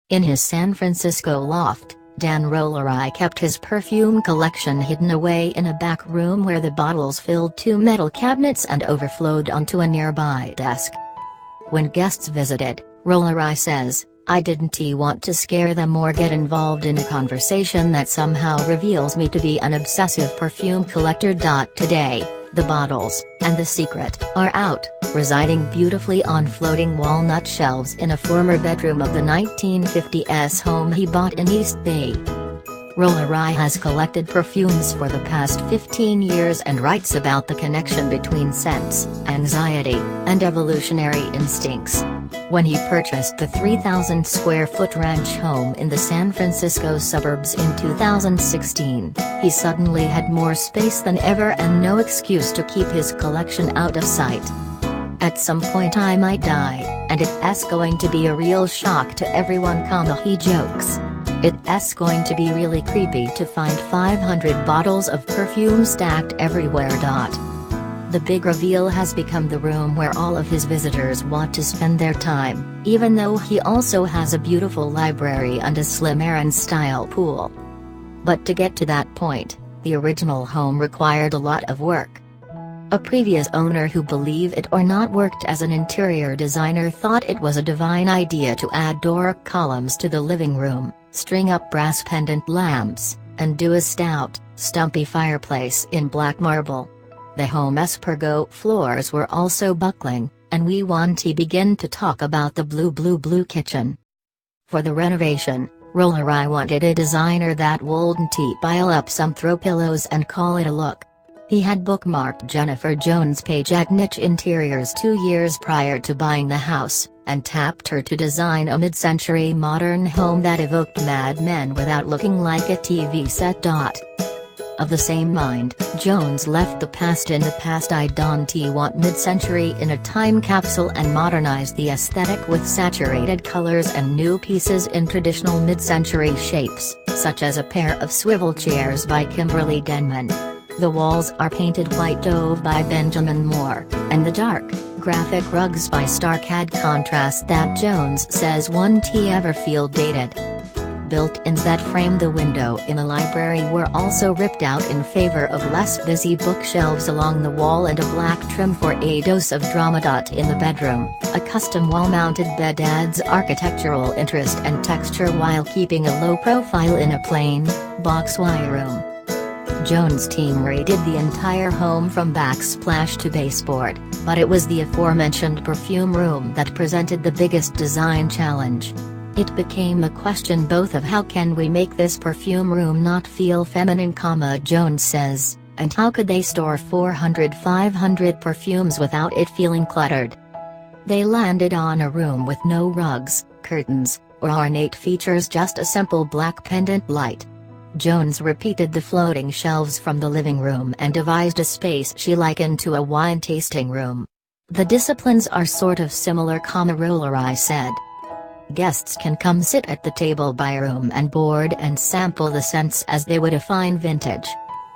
In his San Francisco loft, Dan Rollerai kept his perfume collection hidden away in a back room where the bottles filled two metal cabinets and overflowed onto a nearby desk. When guests visited, Rollerai says, "I didn't want to scare them or get involved in a conversation that somehow reveals me to be an obsessive perfume collector. Today, the bottles, and the secret, are out, residing beautifully on floating walnut shelves in a former bedroom of the 1950s home he bought in East Bay." Rollerai has collected perfumes for the past 15 years and writes about the connection between scents, anxiety, and evolutionary instincts. When he purchased the 3,000-square-foot ranch home in the San Francisco suburbs in 2016, he suddenly had more space than ever and no excuse to keep his collection out of sight. "At some point I might die, and it's going to be a real shock to everyone," he jokes. "It's going to be really creepy to find 500 bottles of perfume stacked everywhere." The big reveal has become the room where all of his visitors want to spend their time, even though he also has a beautiful library and a slim Aaron-style pool. But to get to that point, the original home required a lot of work. A previous owner who, believe it or not, worked as an interior designer, thought it was a divine idea to add Doric columns to the living room, string up brass pendant lamps, and do a stout, stumpy fireplace in black marble. The home's pergo floors were also buckling, and we want to begin to talk about the blue kitchen. For the renovation, Rollerai wanted a designer that wouldn't pile up some throw pillows and call it a look. He had bookmarked Jennifer Jones' page at Niche Interiors 2 years prior to buying the house, and tapped her to design a mid-century modern home that evoked Mad Men without looking like a TV set. Of the same mind, Jones left the past in the past. "I don't want mid-century in a time capsule and modernize the aesthetic with saturated colors and new pieces in traditional mid-century shapes, such as a pair of swivel chairs by Kimberly Denman. The walls are painted white dove by Benjamin Moore, and the dark, graphic rugs by Stark add contrast that Jones says won't ever feel dated." Built-ins that frame the window in the library were also ripped out in favor of less busy bookshelves along the wall and a black trim for a dose of drama. In the bedroom, a custom wall-mounted bed adds architectural interest and texture while keeping a low profile in a plain, boxy room. Jones' team redid the entire home from backsplash to baseboard, but it was the aforementioned perfume room that presented the biggest design challenge. It became a question both of how can we make this perfume room not feel feminine, Jones says, and how could they store 400-500 perfumes without it feeling cluttered. They landed on a room with no rugs, curtains, or ornate features, just a simple black pendant light. Jones repeated the floating shelves from the living room and devised a space she likened to a wine tasting room. "The disciplines are sort of similar," Rollerai said. "Guests can come sit at the table by room and board and sample the scents as they would a fine vintage.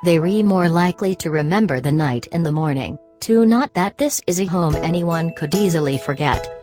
They're more likely to remember the night in the morning, too. Not that this is a home anyone could easily forget."